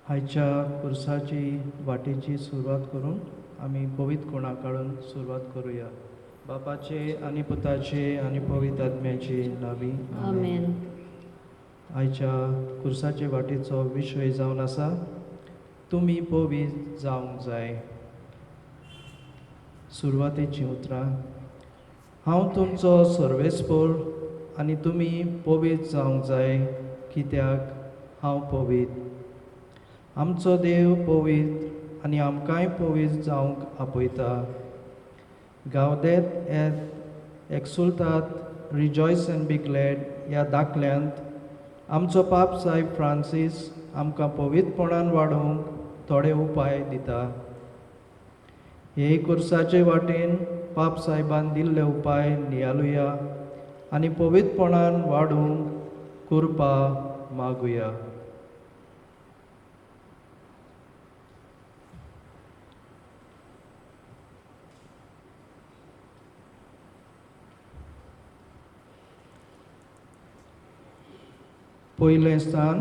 आयच्या कुर्साची वाटेची सुरवात करून आमी पवित्र कोणा काडून सुरवात करूया. बापाचे आनी पुताचे आनी पवित्र आत्म्याचे नावी आमेन. आयच्या कुर्साचे वाटेचो विशय जावन आसा तुमी पवित्र जावंक जाय. सुरवातेची उतरां. हांव तुमचो सर्वेस्पोर आनी तुमी पवित्र जावंक जाय कित्याक हांव पवित्र. आमचो देव पवित्र आनी आमकांय पवित्र जावंक आपयता. गावदेत एत एक्सुल्तात रिजॉयस एंड बी ग्लॅड ह्या दाखल्यांत आमचो पाप साहेब फ्रांसीस आमकां पवित्रपणान वाडोवंक थोडे उपाय दिता. हे कुर्साचे वाटेन पाप साहेबान दिल्ले उपाय नियालुया आनी पवित्रपणान वाडूंक कृपा मागुया. पयलें स्थान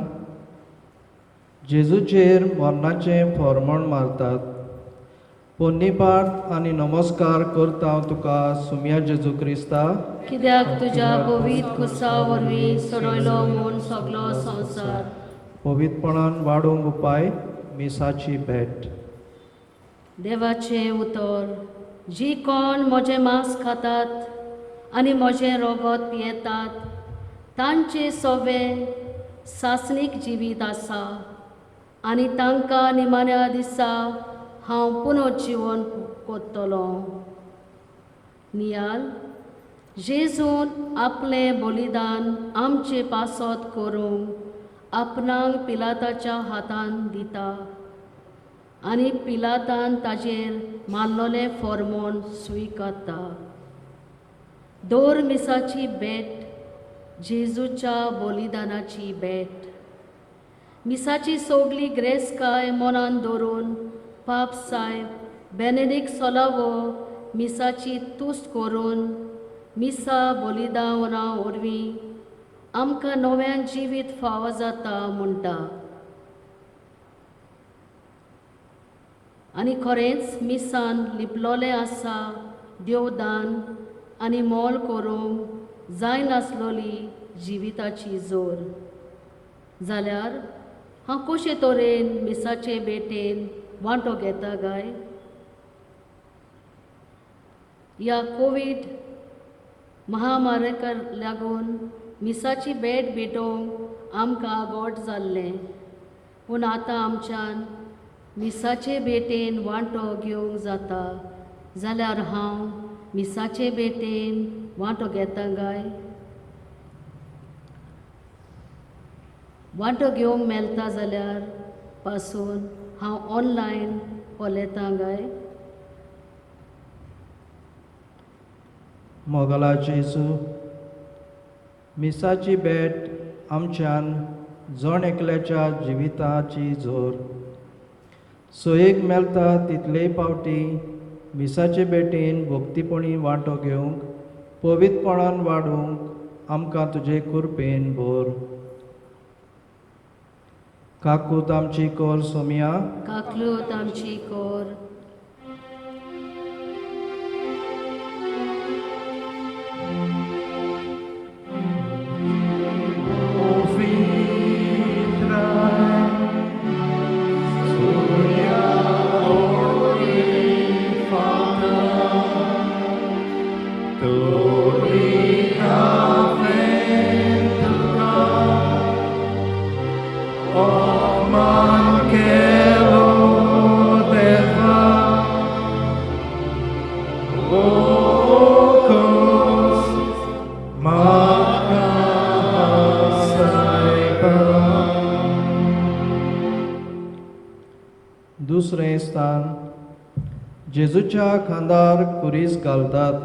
जेजूचेर मरणाचें फर्मण मारतात. पोन्नीपाट आनी नमस्कार करता हांव तुका सुम्या जेजू क्रिस्ता, कित्याक तुज्या पवित्र कुसा वरवीं सोडयलो म्हूण सगलो संवसार. पवित्रपणान वाडूंक उपाय मिसाची भेट. देवाचें उतर. जी कोण म्हजें मांस खातात आनी म्हजें रगत पियेतात तांचे सोबे सासणीक जिवीत आसा आनी तांकां निमाण्या दिसा हांव पुनर्जीवन कोत्तलो. नियाल. जेजून आपलें बलिदान आमचे पासत करूंक आपणाक पिलाताच्या हातान दिता आनी पिलातान ताजेर मारलोलें फर्मोण स्विकारता. दर मिसाची भेट जेजूच्या बलिदानाची भेट. मिसाची सोगली ग्रेस्काय मनान दवरून पाप साहेब बेनेडिक्ट सोलावो मिसाची तुस्त करून मिसा बलिदाना वरवीं आमकां नव्यान जिवीत फावो जाता म्हणटा. आनी खरेंच मिसान लिपलोलें आसा देवदान आनी मोल करूंक जाय नासलोली जिविताची जोर. जाल्यार हांव कशे तरेन मिसाचे भेटेन वांटो घेता गाय. ह्या कोवीड महामारीक लागून मिसाची भेट भेटोवंक आमकां आगोट जाल्लें, पूण आतां आमच्यान मिसाचे भेटेन वांटो घेवंक जाता. जाल्यार हांव मिसाचे भेटेन वांटो घेता गाय. वांटो घेवंक मेळटा जाल्यार पासून हांव ऑनलायन पळयतां गाय. मोगला जेजू, मिसाची भेट आमच्यान जण एकल्याच्या जिविताची जोर. सोयेक मेळटा तितलेय पावटी मिसाचे भेटेन भक्तीपणी वांटो घेवंक पवित्रपणान वाडूंक आमकां तुजे कृपेन भोर. काकूत आमची कोर सोम्या, काकलूत आमची कोर. दुसरें स्थान जेजूच्या खांदार कुरीस घालतात.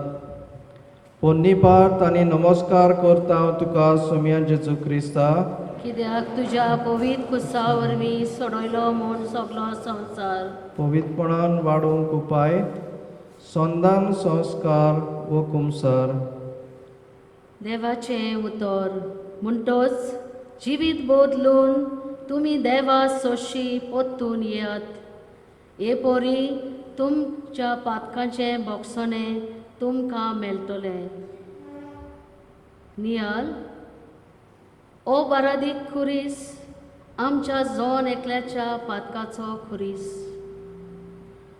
पोन्नीपाट आनी नमस्कार करता हांव तुका सुम्या जेजू क्रिस्ता, कित्याक तुज्या पवित्र कुसा वरवीं सोडयलो म्हूण सगलो संवसार. पवित्रपणान वाडूंक उपाय संदान संस्कार वो कुमसार. देवाचें उतर. म्हणटोच जिवीत बदलून तुमी देवा सोशी पोत्तून येयात. हे पोरी तुमच्या पातकांचें बोगसोणें तुमकां मेळटलें. नियाल ओ बारादीक खुरीस, आमच्या जोन एकल्याच्या पातकाचो खुरीस.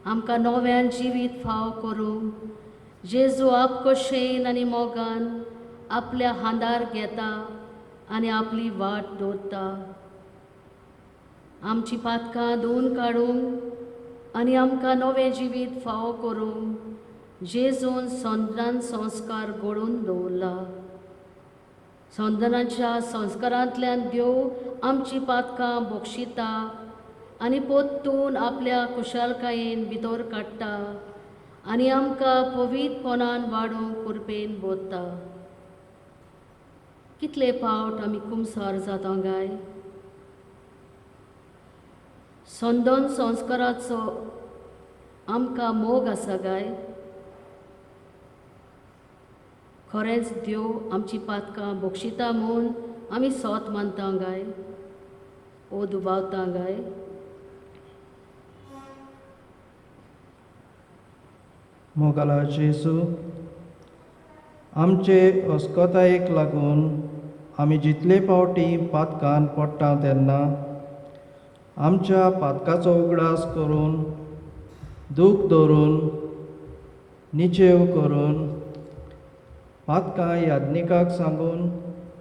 आमकां नव्यान जिवीत फाव करूंक जेजू आपकोशेन आनी मोगान आपल्या हांदार घेता आनी आपली वाट दवरता. आमची पातकां धुवन काडूंक आनी आमकां नवें जिवीत फाव करूंक जेजून संदान संस्कार घडोवन दवरला. संदानाच्या संस्कारांतल्यान देव आमची पातकां बक्षिता आनी पोत्तून आपल्या कुशलकायेन भितर काडटा आनी आमकां पवित्रपणान वाडूंक कुरपेन बोत्ता. कितले फावट आमी कुमसार जाता गाय. संदन संस्काराचो आमकां मोग आसा गाय. खरेंच देव आमची पातकां बक्षिता म्हूण आमी सोत मानता गाय. ओ दुबावता गाय. मोगाला जेजू, आमचे अस्कोतायेक लागून आमी जितले फावटी पातकान पडटा तेन्ना आमच्या पातकाचो उगडास करून, दूख दवरून, निचेव करून, पातकां याज्ञिकाक सांगून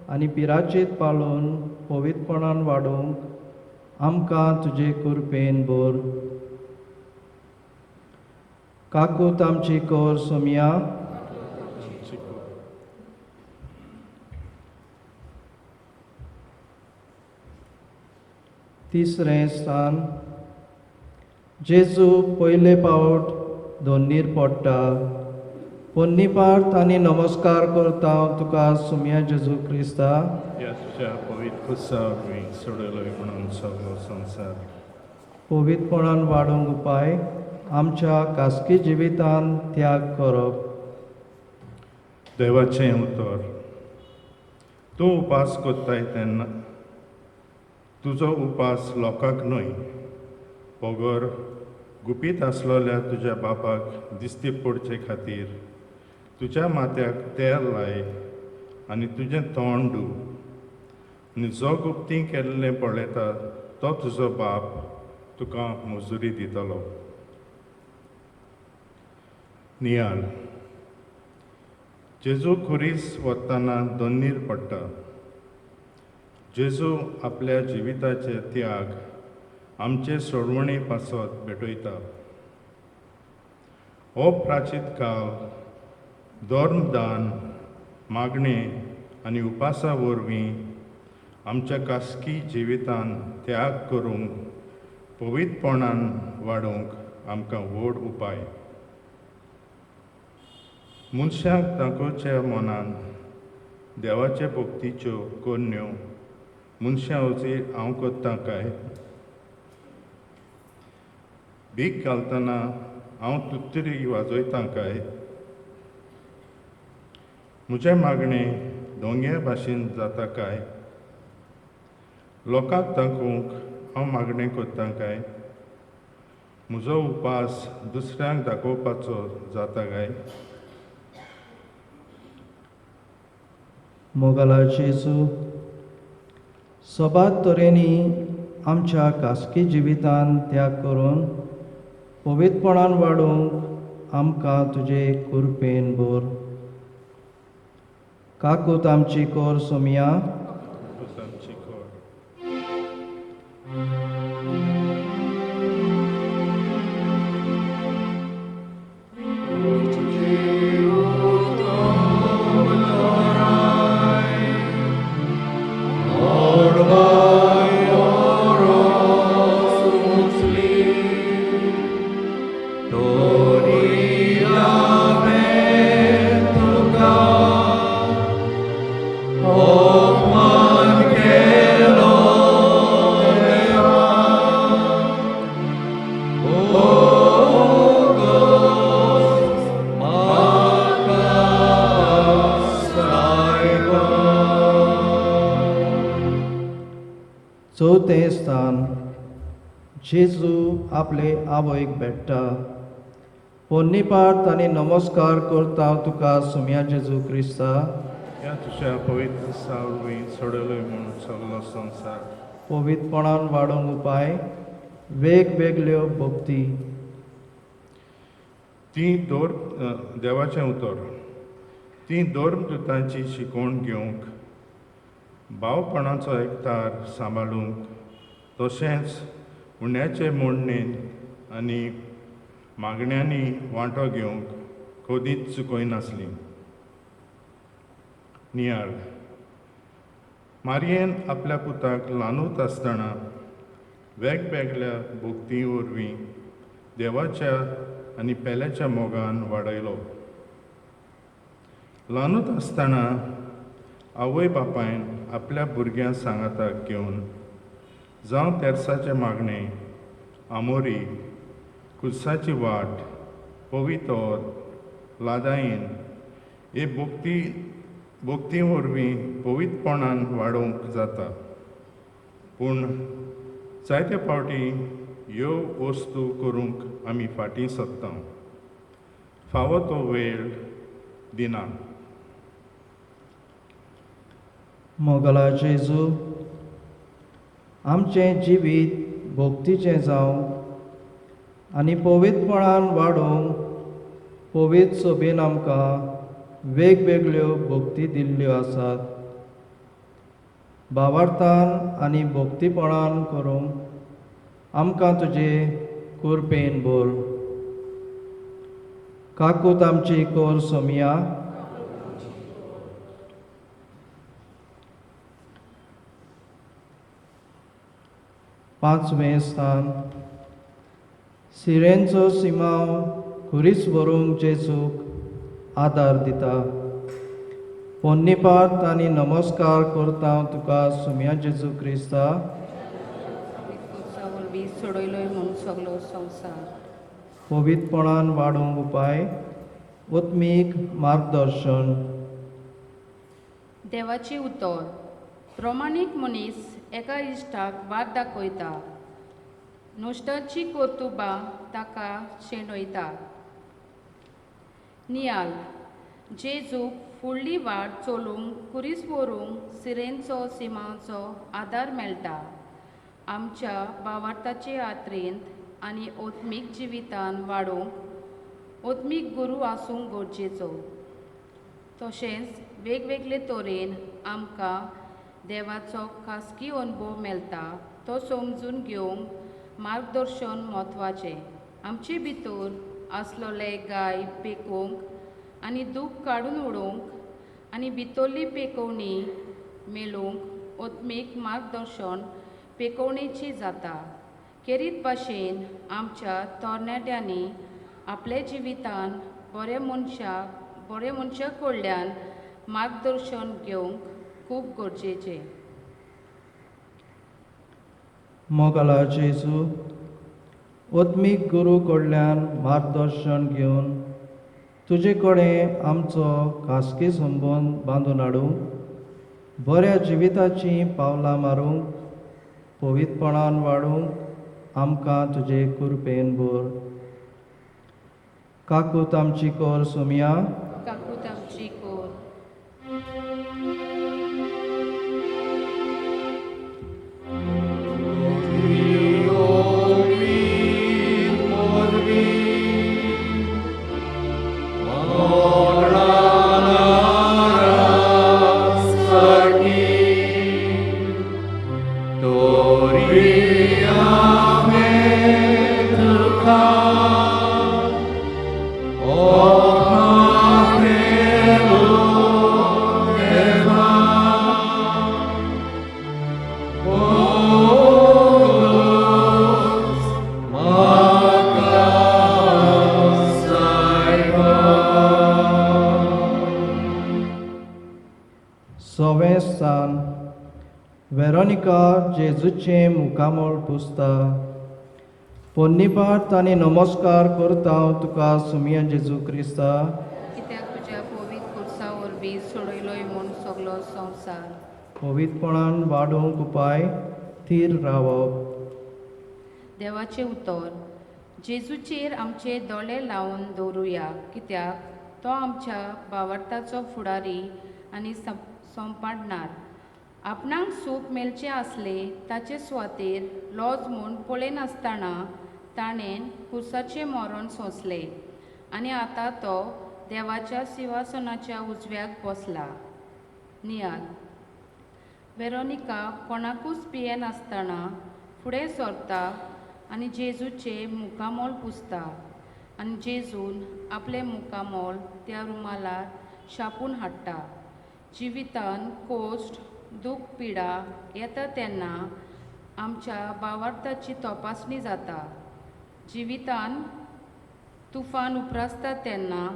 आनी पिराचेत पाळून पवित्रपणान वाडूंक आमकां तुजे कुरपेन बोर. काकूत आमची कोर सोमिया, तिसरें स्थान. जेजू पयले फावट दोनीर पडटा. पोन्नीपार्थ आनी नमस्कार करता हांव तुका सोमिया जेजू क्रिस्ता. ह्या तुज्या पवित्र कुसा वरवीं सोडलोय म्हणून सगळो संवसार पवित्रपणान वाडूंक उपाय आमच्या खासगी जिवितांत त्याग करप. देवाचें उतर. तूं उपास कोत्ताय तेन्ना तुजो उपास लोकांक न्हय, पोगोर गुपीत आसलोल्या तुज्या बापाक दिसती पडचे खातीर तुज्या माथ्याक तेल लाय आनी तुजें तोंड धू. आनी जो गुप्ती केल्लें पळयता तो तुजो बाप तुका मजुरी दितलो. नियाल. जेजू खुरीस वतना दोनीर पडटा. जेजू आपल्या जिविताचे त्याग आमचे सोडवणे पासत भेटयता. हो प्राचीत काळ धर्मदान, मागणे आनी उपासा वरवीं आमच्या खासगी जिवितांत त्याग करूंक पवित्रपणान वाडूंक आमकां व्हड उपाय. मनशाक दाखोवच्या मनान देवाचे भक्तीच्यो कोन्यो मनशा वचीर हांव कोत्तां काय. भीक घालतना हांव तुत्तरी वाजयतां काय. म्हजें मागणें दोंग्या भाशेन जाता काय. लोकांक दाखोवंक हांव मागणें कोत्तां काय. म्हजो उपास दुसऱ्यांक दाखोवपाचो जाता काय. मोगाला जेजू, सोबात तरेनी आमच्या खासगी जिवितांत त्याग करून पवित्रपणान वाडूंक आमकां तुजे कुरपेन बोर. काकूत आमची कोर सोमिया, आमची core. Oh, man, que lo चवथें स्थान जेजू आपले आवयक भेट्टा. पोन्नीपाट तांणी नमस्कार करता हांव तुका सुम्या जेजू क्रिस्ता. ह्या तुज्या पवित्र सावळी सोडलोय म्हूण सगलो संवसार. पवित्रपणान वाडोवंक उपाय वेगवेगळ्यो भक्ती. ती देवाचें उतर. ती धर्मदुतांची शिकवण घेवंक, भावपणाचो एकठार सांबाळूंक, तशेंच उण्याचे मोडणेन आनी मागण्यांनी वांटो घेवंक कदींच चुकयनासली. नियाळ मारयेन आपल्या पुताक ल्हानूच आसतना वेगवेगळ्या भक्ती वरवीं देवाच्या आनी पेल्याच्या मोगान वाडयलो. ल्हानूच आसतना आवय बापायन आपल्या भुरग्यां सांगाताक घेवन जावं तेर्साचे मागणें, आमोरी, कुसाची वाट, पवितोर, लादायीन हे भक्ती वरवीं पवित्रपणान वाडोवंक जाता. पूण जायते फावटी ह्यो वस्तू करूंक आमी फाटीं सरता. फावो तो वेळ दिना. मोगला जेजू, आमचें जिवीत भक्तीचें जावं आनी पवित्रपणान वाडोवंक पवित्र सभेन आमकां वेगवेगळ्यो भक्ती दिल्ल्यो आसात. भावार्थान आनी भक्तीपणान करूंक आमकां तुजे कुरपेन बोल. काकूत आमची कोर सोमिया, पांचवें स्थान सिरेंचो सिमाव खुरीस व्हरूंक जेजूक आदार दिता. पोन्नीपाट आनी नमस्कार करता हांव तुका सुम्या जेजू क्रिस्ता. वरवीं सोडयलोय म्हूण सगलो संवसार. पवित्रपणान वाडोवंक उपाय उत्मीक मार्गदर्शन. देवाची उतर. प्रमाणीक मनीस एका इश्टाक वाट दाखयता. नोश्टाची कर्तुबां ताका शेणयता. नियाल जेजूक फुडली वाट चलूंक कुरीस व्हरूंक सिरेंचो सिमाचो आदार मेळटा. आमच्या भावार्थाचे यात्रेंत आनी ओत्मीक जिवितान वाडोवंक ओत्मीक गुरू आसूंक गरजेचो. तशेंच वेगवेगळे तरेन आमकां देवाचो खासगी अनुभव मेळटा तो समजून घेवंक मार्गदर्शन म्हत्वाचें. आमचे भितर आसलोले गाय पेकोवंक आनी दूख काडून उडोवंक आनी भितरली पेकोवणी मेळोवंक ओत्मीक मार्गदर्शन पेकोवणेची जाता. खेरीत भाशेन आमच्या तरणाट्यांनी आपल्या जिवितान बरे मनशा कडल्यान मार्गदर्शन घेवंक खूब गरजेचें. मोगला जेजू, ओत्मीक गुरू कडल्यान मार्गदर्शन घेवन तुजे कडेन आमचो खासगी संबंद बांदून हाडूंक, बऱ्या जिविताचीं पावलां मारूंक, पवित्रपणान वाडूंक आमकां तुजे कुरपेन बोर. काकूत आमची कोर सोमिया, काकूत आमची कोर. सवें स्थान वेरोनिका जेजूचें मुखामळ पुसता. पोन्नीपाट आनी नमस्कार करता हांव तुका सुमिया जेजू क्रिस्ता. कित्याक तुज्या पवित्र कुर्सा वरवीं सोडयलोय म्हूण सगलो संवसार. पवित्रपणान वाडोवंक उपाय थीर रावप. देवाचें उतर. जेजूचेर आमचे दोळे लावन दवरुया, कित्याक तो आमच्या भावार्थाचो फुडारी आनी संपाडणार. आपणाक सूख मेलचें आसले ताचे सुवातेर लॉज म्हूण पळयनासतना ताणें खुर्साचें मरण सोंसलें आनी आतां तो देवाच्या सिंहासनाच्या उजव्याक बसला. नियाल. वेरोनिका कोणाकूच पियेनासतना फुडें सरता आनी जेजूचे मुखामोल पुसता आनी जेजून आपलें मुखामोल त्या रुमालार शापून हाडटा. जिवितान कोश्ट, दूख, पिडा येता तेन्ना आमच्या भावार्थाची तपासणी जाता. जिवितान तुफान उप्रासता तेन्ना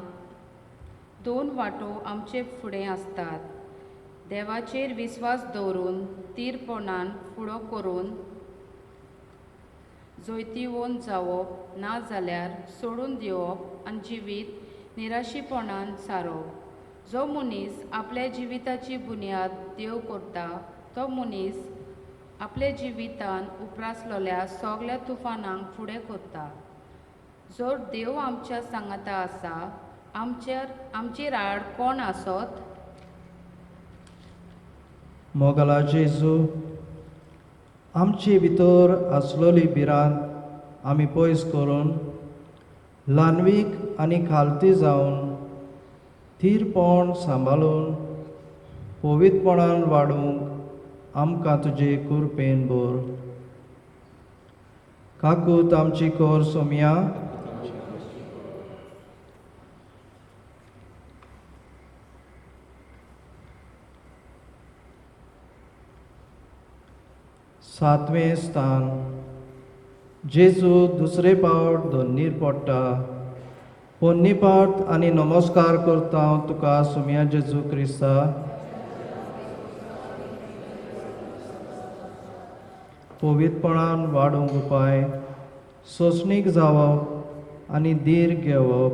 दोन वाटो आमचे फुडें आसतात. देवाचेर विस्वास दवरून थीरपणान फुडो करून जैतिवंत जावप, ना जाल्यार सोडून दिवप आनी जिवीत निराशीपणान सारप. जो मनीस आपल्या जिविताची बुनयाद देव करता तो मनीस आपल्या जिवितान उप्रासलोल्या सगळ्या तुफानांक फुडें करता. जर देव आमच्या सांगाता आसा, आमचेर आड कोण आसत? मोगला जेजू, आमचे भितर आसलोली भिरांत आमी पयस करून ल्हानवीक आनी खालती जावन थीरपण सांबाळून पवित्रपणान वाडूंक आमकां तुजे कृपेन भर. काकूत आमची कोर सोम्या, सातवें स्थान. जेजू दुसरे पावट दोन्नीर पडटा. पोन्नी पावट आनी नमस्कार करता हांव तुका सुम्या जेजू क्रिस्ता. पवित्रपणान वाडूंक उपाय, सोंसणीक जावप आनी धीर घेवप.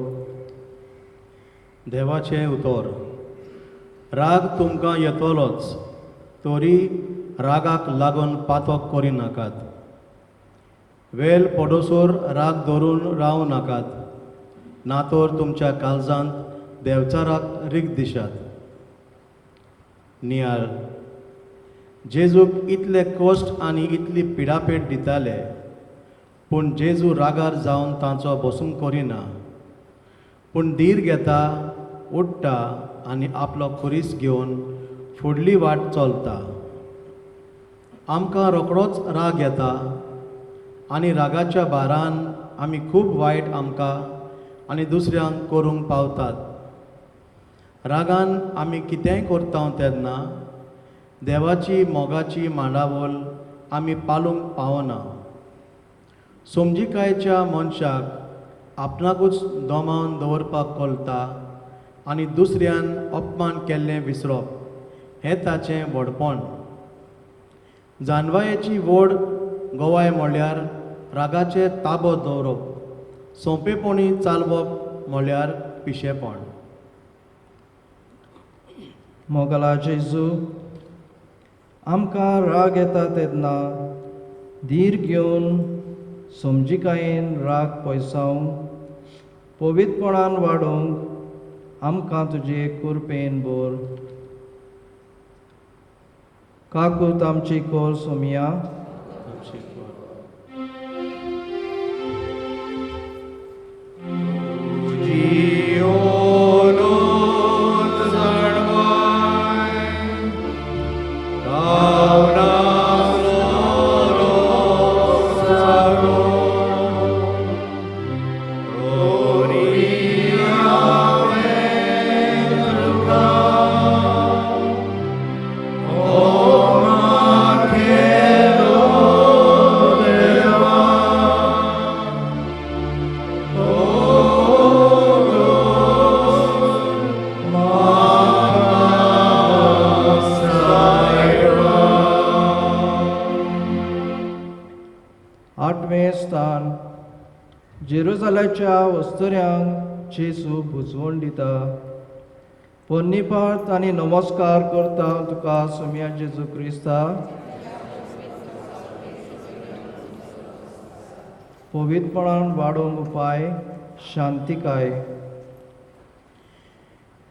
देवाचें उतर. राग तुमकां येतलोच, तरी रागाक लागून पातक करिनाकात. वेल पडोसोर राग धरून रावं नाकात, ना तर तुमच्या काळजांत देवचाराक रीग दिशात. नियाळ. जेजूक इतले कश्ट आनी इतली पिडापेट दिताले, पूण जेजू रागार जावन तांचो बसूंक करिना, पूण धीर घेता, उठटा आनी आपलो खुरीस घेवन फुडली वाट चलता. आमकां रोखडोच राग येता आनी रागाच्या भारान आमी खूब वायट आमकां आनी दुसऱ्यांक करूंक पावतात. रागान आमी कितेंय करता तेन्ना देवाची मोगाची मांडावळ आमी पालूंक पावना. समजिकायेच्या मनशाक आपणाकूच दोमावन दवरपाक कळटा आनी दुसऱ्यान अपमान केल्लें विसरप हें ताचें व्हडपण. जानवायेची व्हड गोवाय म्हणल्यार रागाचेर ताबो दवरप, सोंपेपणी चालवप म्हणल्यार पिशेपण. मोगला जेजू, आमकां राग येता तेन्ना धीर घेवन समजिकायेन राग पयसावंक पवित्रपणान वाडूंक आमकां तुजे कृपेन भर. काकूत आमची कोर सोम्या, आठवें स्थान. जेरुसालेमच्या वस्तुऱ्यांक जेजू बुजवण दिता. पोन्नी पावट आनी नमस्कार करता तुका सुम्या जेजू क्रिस्ता. पवित्रपणान वाडोवंक उपाय शांतिकाय.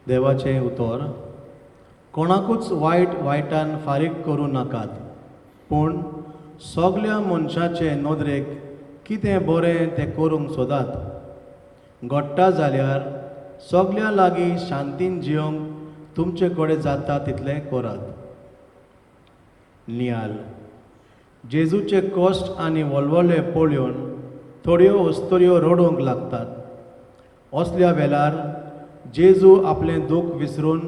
देवाचें उतर. कोणाकूच वायट वायटान फारीक करूं नाकात, पूण सगल्या मनशाचे नदरेक कितें बरें तें करूंक सोदात. घडटा जाल्यार सगल्या लागीं शांतीन जियोंक तुमचे कडेन जाता तितलें करात. नियाल. जेजूचे कश्ट आनी वळवळे पळोवन थोड्यो वस्तुऱ्यो रडोवंक लागतात. असल्या वेळार जेजू आपलें दूख विसरून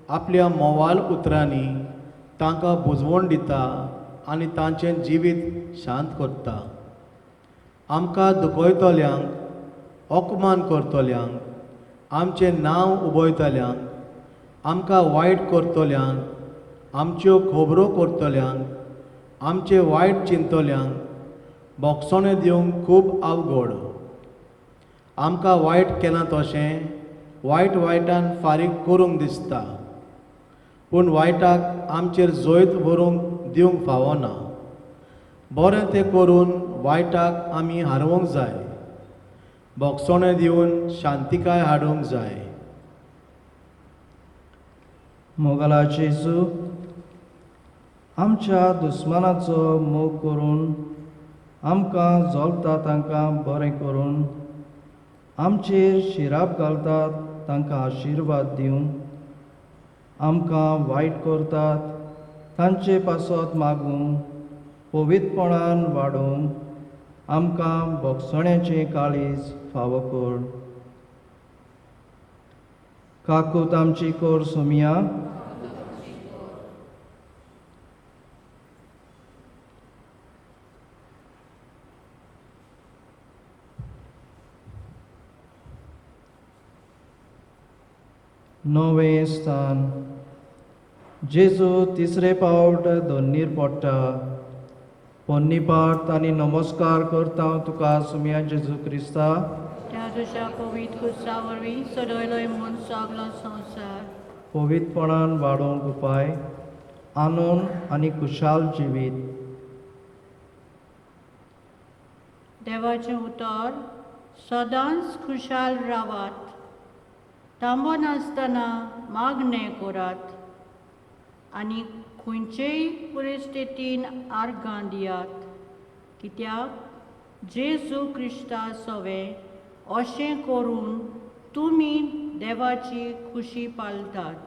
आपल्या मोवाल उतरांनी तांकां बुजवण दिता आनी तांचें जिवीत शांत करता. आमकां दुखयतल्यांक, अपमान करतल्यांक, आमचें नांव उबयतल्यांक, आमकां वायट करतल्यांक, आमच्यो खबरो करतल्यांक, आमचे वायट चिंतल्यांक बोगसणें दिवंक खूब अवघड. आमकां वायट केलां तशें वायट वायटान फारीक करूंक दिसता, पूण वायटाक आमचेर जैत व्हरूंक दिवंक फावना. बरें तें करून वायटाक आमी हारोवंक जाय. बोगसणें दिवन शांतिकाय हाडूंक जाय. मोगला जेजू, आमच्या दुस्मानाचो मोग करून आमकां जळटा तांकां बरें करून आमचेर शिराप घालतात तांकां आशिर्वाद दिवन आमकां वायट करतात तांचे पासत मागूंक पवित्रपणान वाडोवंक आमकां बोगसण्याचें काळीज फावो कर. काकूत आमची कोर सुमिया. नवें स्थान. जेजू तिसरे फावट दोनीर पडटा. पोन्नी पार्थ आनी नमस्कार करता हांव तुका सुमिया जेजू क्रिस्ता. त्या तुझ्या पवित्र खुसा वरवीं सदयलोय म्हूण सगलो संवसार पवित्रपणान वाडोवंक उपाय आनंद आनी खुशाल जिवीत. देवाचें उतर. सदांच खुशाल रावात. तांबो नासतना मागणें करात आनी खंयचेय परिस्थितीन आर्गां दियात, कित्याक जेजू क्रिस्ता सवें अशें करून तुमी देवाची खुशी पालतात.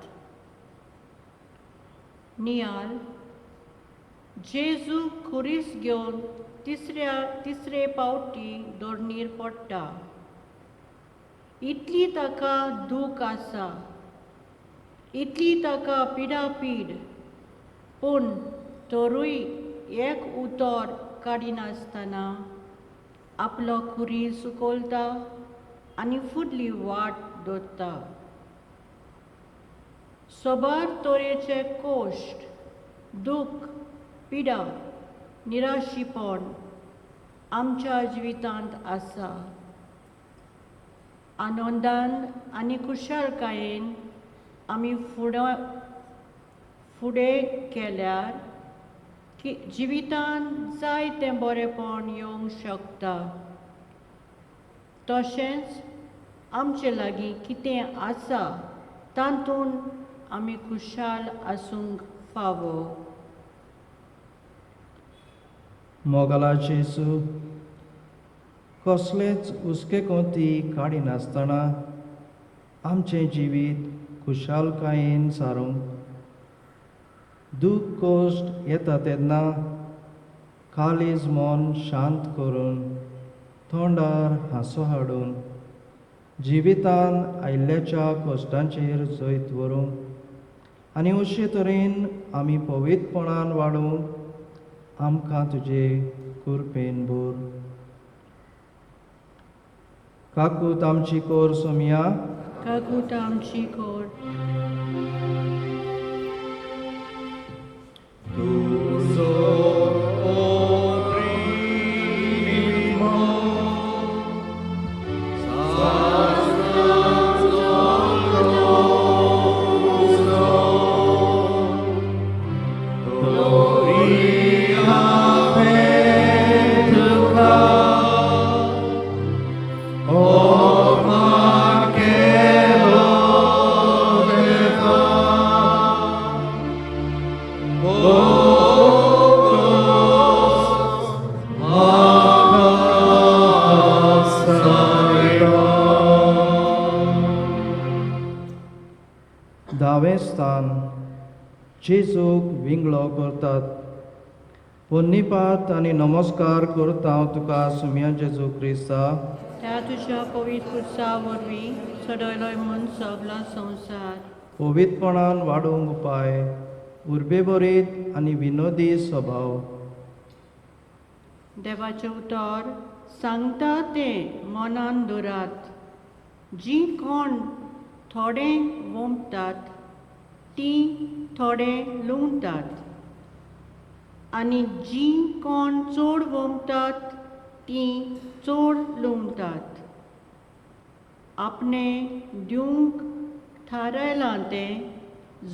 नियाल. जेजू खुरीस घेवन तिसरे फावटी दोडणीर पडटा. इतली ताका दूख आसा, इतली ताका पिडापीड, पूण तरूय एक उतर काडिनासतना आपलो खुरी सुकोलता आनी फुडली वाट दोत्ता. सोबार तरेचे कोश्ट, दूख, पिडा, निराशीपण आमच्या जिवितांत आसा. आनंदान आनी खुशालकायेन आमी फुडें गेल्यार जिवितांत जायतें बरेंपण येवंक शकता. तशेंच आमचे लागीं कितें आसा तातूंत आमी खुशाल आसूंक फावो. मोगला जेजू, कसलेच हुस्के कोंती काडिनासतना आमचें जिवीत खुशालकायेन सारूंक दूख कोश्ट येता तेन्ना काळीज मन शांत करून तोंडार हांसो हाडून जिवितान आयिल्ल्याच्या कश्टांचेर जैत व्हरूंक आनी अशे तरेन आमी पवित्रपणान वाडूंक आमकां तुजे कृपेन भर. काकूत आमची कोर सुमिया. काकूट आमची कोर. मेस्तान जेजूक विंगडो करतात. पोन्नीपात आनी नमस्कार करता हांव तुका सुम्या जेजू क्रिस्ता. त्या तुझ्या पवित्र कुर्सा वरवीं सडयलोय म्हूण सगळो संवसार. पवित्रपणान वाडूंक उपाय, उर्बेभरीत आनी विनोदी स्वभाव. देवाचें उतर सांगता तें मनान दवरात. जीं कोण थोडें वोंबतात तीं थोडें लुंवतात, आनी जीं कोण चड वोंबतात तीं चड लुंवतात. आपणें दिवंक थारायलां तें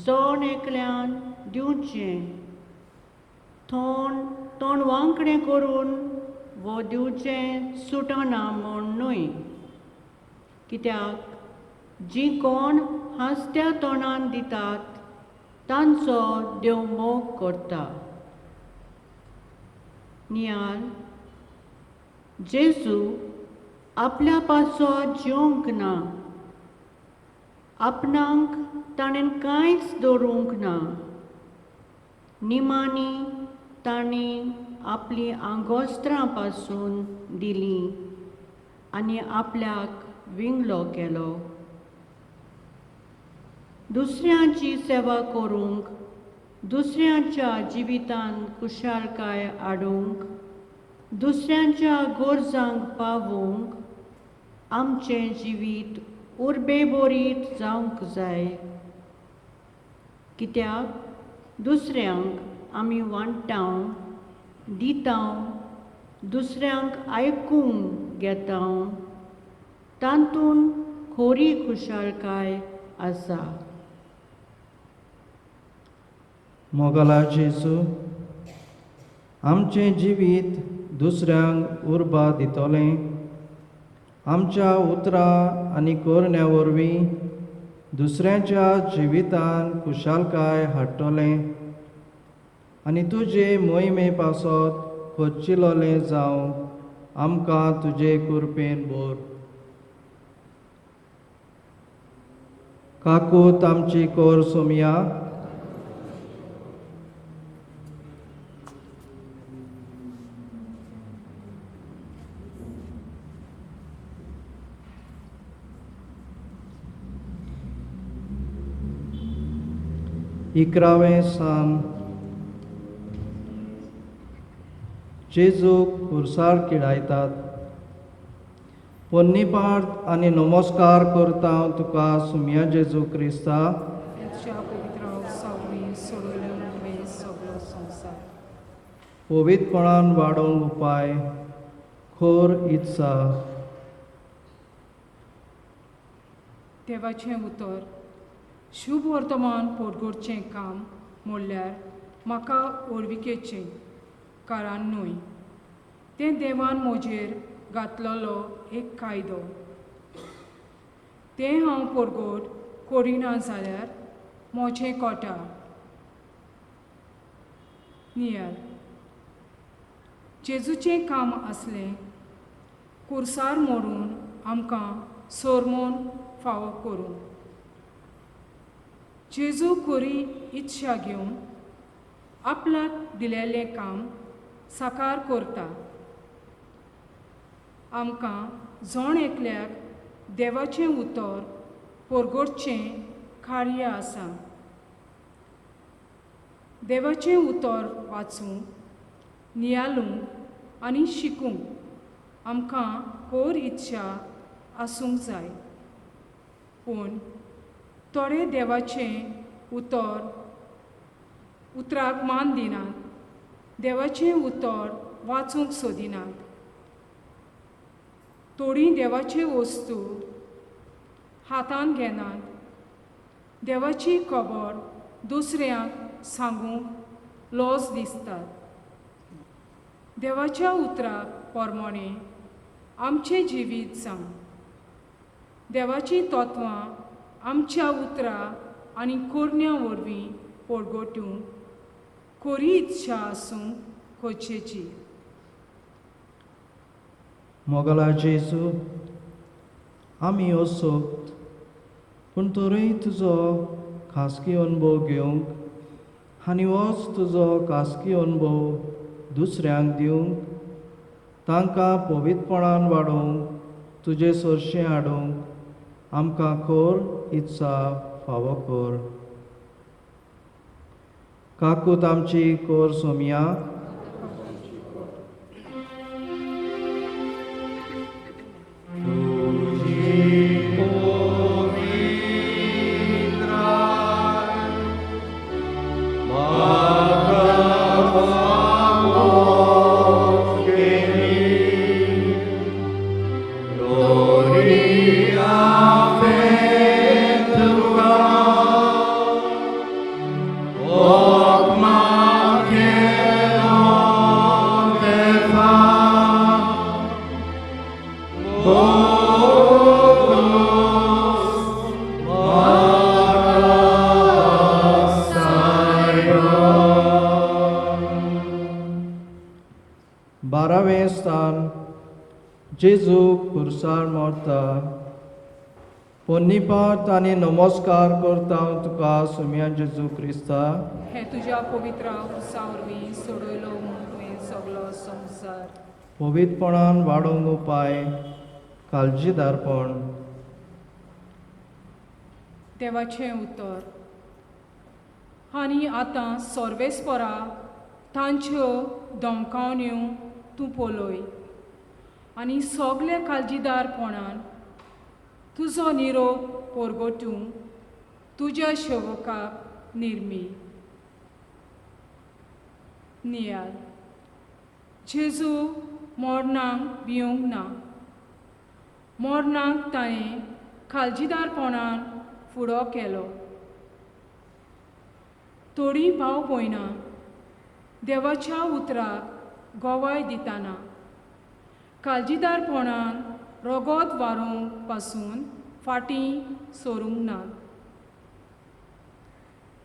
जण एकल्यान दिवचें. तोंडवांकडें करून वो दिवचें सुटना म्हूण न्हय. कित्याक जीं कोण हांसत्या तोंडान दितात तांचो देव मोग करता. नियाल जेजू आपल्या पासो जेवंक ना. आपणाक ताणें कांयच दवरूंक ना. निमाणी तांणी आपली आंगोस्त्रां पासून दिलीं आनी आपल्याक विंगडो केलो. दुसऱ्यांची सेवा करूंक, दुसऱ्यांच्या जिवितांत कुशालकाय हाडूंक, दुसऱ्यांच्या गरजांक पावोवंक आमचें जिवीत उर्बेभरीत जावंक जाय. कित्याक दुसऱ्यांक आमी वांट्टाव, दिताव, दुसऱ्यांक आयकूंक घेताव, तातूंत खरी खुशालकाय आसा. मोगला जेजू, आमचें जिवीत दुसऱ्यांक उर्बा दितोलें. आमच्या उतरां आनी करण्या वरवीं दुसऱ्यांच्या जिवितांत खुशालकाय हाडटलें आनी तुजे मोहिमे पासत खोच्चिलोलें जावंक आमकां तुजे कृपेन भर. काकूत आमची कोर सोमया, इकरावें सान जेजूक खुर्सार किडायतात. पोन्नीपाट आनी नमस्कार करता हांव तुका सुम्या जेजू क्रिस्ता. तुझ्या पवित्र सावळी सोडून वे सगळो संवसार. पवित्रपणान वाडोवंक उपाय, खोर इत्सा. देवाचें उतर शुभ वर्तमान पोटगोडचें काम म्हणल्यार म्हाका ओरविकेचें कारण न्हय. तें देवान म्हजेर घातलेलो एक कायदो. तें हांव पोरगोड करिना जाल्यार म्हजें कोटा. नियाल जेजूचें काम आसलें कुर्सार मोडून आमकां सोरमोन फावो करूं. जेजू खरी इत्सा घेवन आपल्याक दिलेलें काम साकार करता. आमकां जण एकल्याक देवाचें उतर पोरगोडचें कार्य आसा. देवाचें उतर वाचूंक, नियालूंक आनी शिकूंक आमकां खोर इत्सा आसूंक जाय. पूण थोडे देवाचें उतराक मान दिनात. देवाचें उतर वाचूंक सोदिनात. थोडीं देवाच्यो वस्तू हातांत घेनात. देवाची खबर दुसऱ्यांक सांगूंक लज दिसतात. देवाच्या उतराक पोरमोणें आमचें जिवीत जावं. देवाची तत्वां आमच्या उतरां आनी कोरण्या वरवीं पोरगोट्यूंक खरी इत्सा आसूंक खोचेची. मोगला जेजू, आमी असोत पूण तोरय तुजो खासगी अनुभव घेवंक आनी होच तुजो खासगी अनुभव दुसऱ्यांक दिवंक तांकां पवित्रपणान वाडोवंक तुजे सरशें हाडूंक आमकां खोल इत्सा फावो कर. काकूत आमची कोर सोमिया बारावें स्थान जेजू खुर्सार मोरता. पोन्नीपात आनी नमस्कार करता हांव तुका सुम्या जेजू क्रिस्ता. हे तुज्या पवित्र उर्सा वरवीं सोडयलो म्हूण तुवें सगलो संवसार. पवित्रपणान वाडोवंक उपाय काळजीदारपण. देवाचें उतर. आनी आतां सर्वेस्परा तांच्यो धमकावण्यो तूं पळय आनी सगले काळजीदारपणान तुजो निरोप परगटूं तुज्या सेवकाक निर्मी. नियाल जेजू मरणांक भिवंक ना. मरणांक ताणें काळजीदारपणान फुडो केलो. थोडीं भाव भयणां देवाच्या उतराक गोवाय दितना काळजीदारपणान रगत वारोवंक पासून फाटीं सरूंक नात.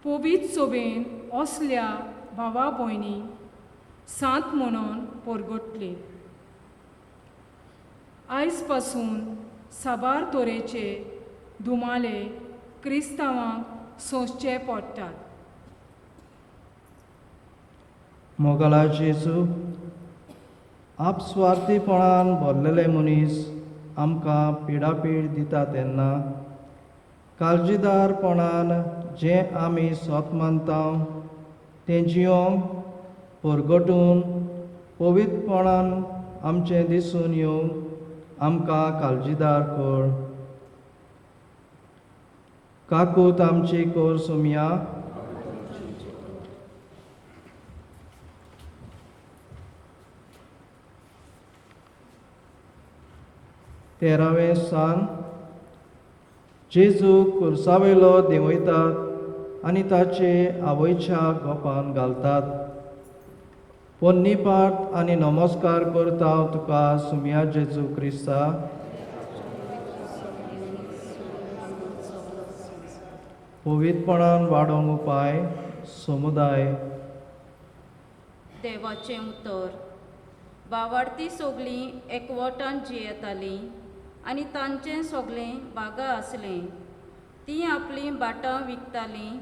पवित्र सोबेन असल्या भावा भयणी सांत म्हणून परगटली. आयज पासून साबार तोरेचे धुमाले क्रिस्तांवांक सोंसचे पडटात. मोगला जेजू आपस्वार्थीपणान भरलेले मनीस आमकां पिडापीड दिता तेन्ना काळजीदारपणान जें आमी स्वत मानता तें जियोंक परगटून पवित्रपणान आमचें दिसून येवंक आमकां काळजीदार कर. काकूत आमची कोर सुमिया तेरावें स्थान जेजू खुर्सावेलो देंवयतात आनी ताचे आवयच्या गोपान घालतात. पोन्नीपात आनी नमस्कार करता हांव तुका सुमिया जेजू क्रिस्ता. पवित्रपणान वाडोवंक उपाय समुदाय. देवाचें उतर. वावाडती सगळीं एकवटान जियेतालीं आनी तांचें सगळें बागा आसलें. तीं आपलीं बाटां विकतालीं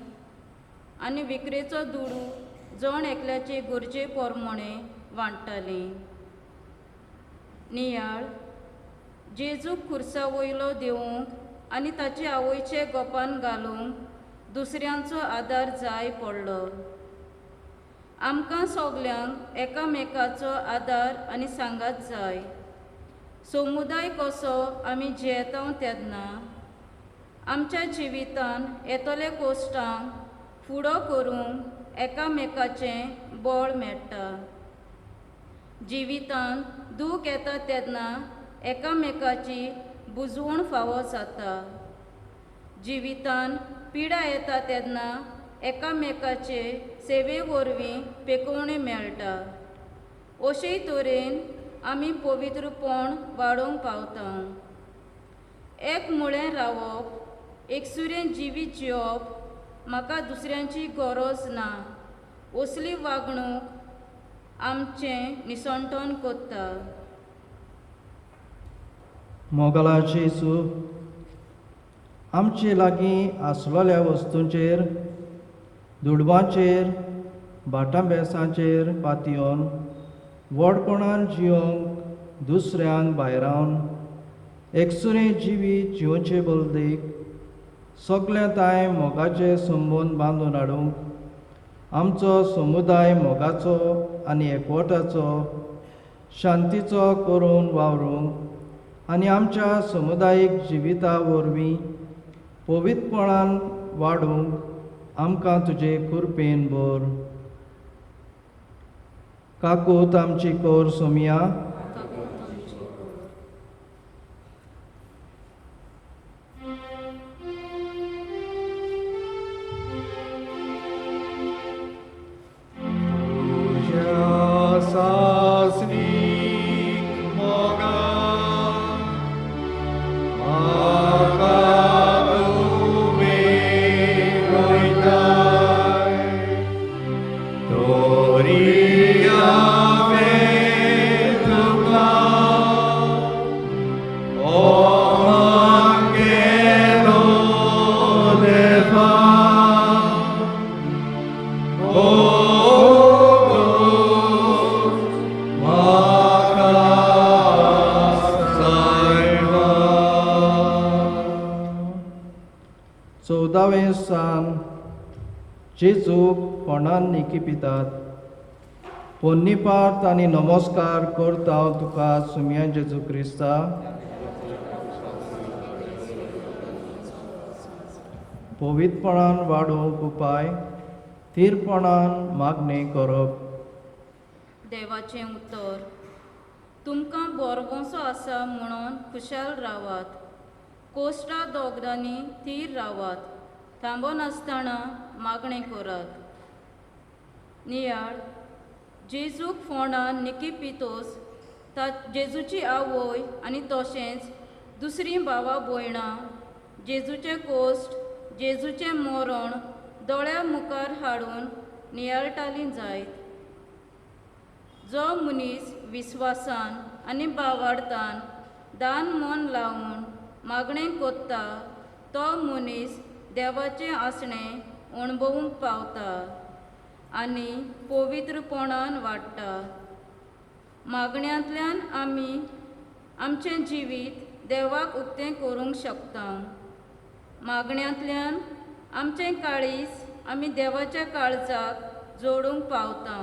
आनी विक्रेचो दुडू जण एकल्याचे गरजे पोरमोणे वांट्टालीं. नियाळ जेजूक खुर्सा वयलो देवूंक आनी ताचे आवयचे गोपान घालूंक दुसऱ्यांचो आदार जाय पडलो. आमकां सगल्यांक एकामेकाचो आदार आनी सांगात जाय. समुदाय कसो आमी जियेता तेन्ना आमच्या जिवितान येतले कोश्टांक फुडो करूंक एकामेकाचें बळ मेळटा. जिवितान दूख येता तेन्ना एकामेकाची बुजवण फावो जाता. जिवितान पिडा येता तेन्ना एकामेकाचे सेवे वरवीं पेकोवणी मेळटा. अशे तरेन आमी पवित्रपण वाडोवंक पावता. एक मुळें रावप, एकसुरेन जिवीत जियोप, म्हाका दुसऱ्यांची गरज ना असली वागणूक आमचें निसंतोन कोत्ता. मोगला जेजू आमचे लागीं आसलोल्या वस्तूंचेर, दुडवांचेर, भाटां पातयेवन व्हडपणान जियोंक दुसऱ्यांक भायर रावन एकसुरें जिवीत जिवचे बलदेक सगळ्यांताय मोगाचे संबंद बांदून हाडूंक आमचो समुदाय मोगाचो आनी एकवटाचो शांतीचो करून वावरूंक आनी आमच्या समुदायीक जिविता वरवीं पवित्रपणान वाडूंक आमकां तुजे कृपेन भर. काकूत आमची कोर सोमिया, चवदावें सान जेजूक कोणान निकिपितात. पोन्निपार्थ आनी नमस्कार करता हांव तुका सुमया जेजू क्रिस्ता. पवित्रपणान वाडूंक उपाय थीरपणान मागणी करप. देवाचें उतर. तुमकां बोरगोसो आसा म्हणून खुशाल रावात. कोश्टा दोगदांनी थीर रावात. थांबोन आसतना मागणी करात. नियाळ जेजूक फोंडान निकिपितोस जेजूची आवय आनी तशेंच दुसरीं भावां भयणां जेजूचें कोश्ट जेजूचें मरण दोळ्या मुखार हाडून नियाळटालीं जायत. जो मनीस विस्वासान आनी भावार्थान दान मन लावन मागणें कोत्ता तो मनीस देवाचें आसणें अणभवूंक पावता आनी पवित्रपणान वाडटा. मागण्यांतल्यान आमी आमचें जिवीत देवाक उक्तें करूंक शकता. मागण्यांतल्यान आमचें काळीज आमी देवाच्या काळजाक जोडूंक पावता.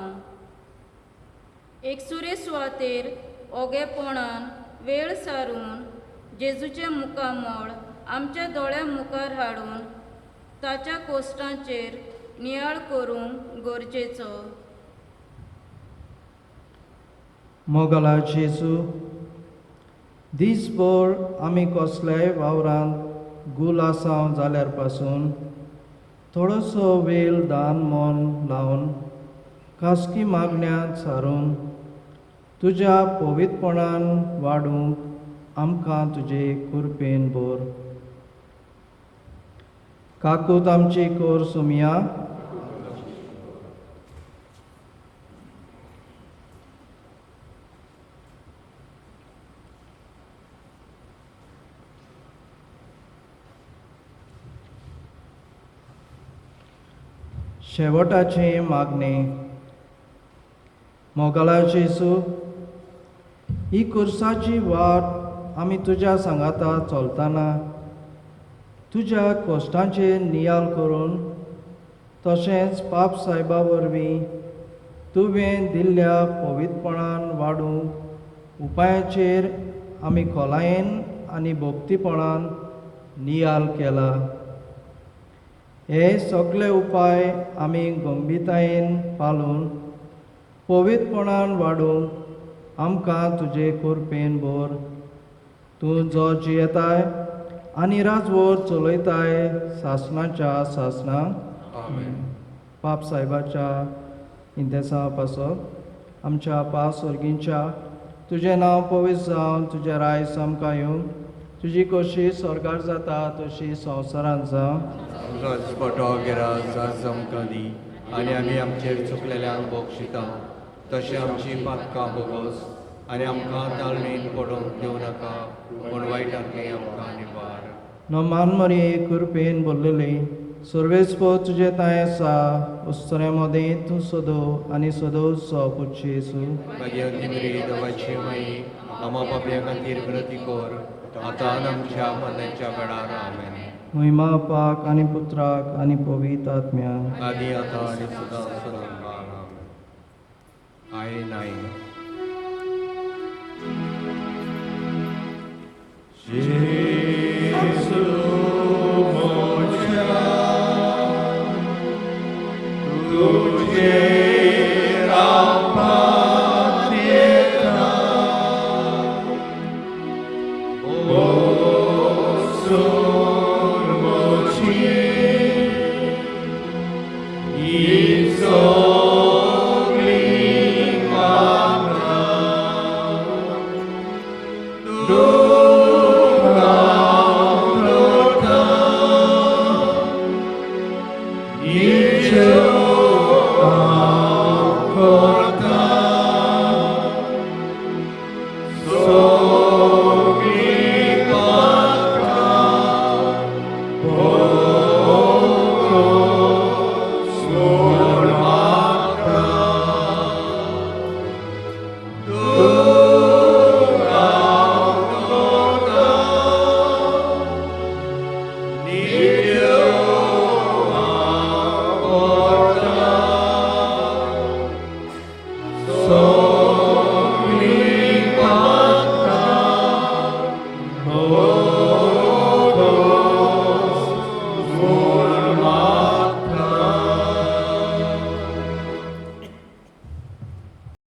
एकसुरे सुवातेर ओगेपणान वेळ सारून जेजूचें मुखामळ आमच्या दोळ्या मुखार हाडून ताच्या कोश्टांचेर नियाळ करूंक गरजेचो. मोगला जेजू, दिसभर आमी कसल्याय वावरांत गूल आसाव जाल्यार पासून थोडोसो वेळ दान मन लावन खासगी मागण्यांत सारून तुज्या पवित्रपणान वाडूंक आमकां तुजे कृपेन भर. काकूत आमची कोर सुमिया, शेवटाचे मागणे. मोगला जेजू, ही कुर्साची वाट आमी तुज्या सांगाता चलतना तुज्या कोश्टांचेर नियाळ करून तशेंच पाप सायबा वरवीं तुवें दिल्ल्या पवित्रपणान वाडूंक उपायाचेर आमी खोलायेन आनी भोक्तीपणान नियाळ केला. हे सगळे उपाय आमी गंभीरतायेन पालून पवित्रपणान वाडूंक आमकां तुजे कृपेन भर. तूं जो जियेताय आनी राजवट चलयताय सासणाच्या सासणाक. पाप सायबाच्या इंतेसा पासत आमच्या पासवर्गींच्या तुजें नांव पवित्र जावन तुजें राय सामका येवं. तुजी कशी स्वर्गार जाता तशी संवसारांत जावं. स्पोटो गिराज आमकां दी आनी आमी आमचेर चुकलेल्यांक बक्षिता तशें आमची पातकां बोगोस आनी आमकां ताळमेन पडोवंक दिवं नाका पूण वायटांतली आमकां निवार. No manmari kurpen bollele, सर्वेस्पो तुझे ताय आसा उस्तऱ्या मदें तूं सदो आनी सदो सोपूच येसू मागीर अंतिमरी देवाची माई आम्हा पापया खातीर विनंती कर आतां आनी आमच्या मरणाच्या वेळार आमेन. महिमा पाक आनी पुत्राक आनी पवित्र आत्म्या आदी आतां आनी सदां सदां आमेन. आयन आयन Jesu mocia Tuje rapatieta O sor moci Iso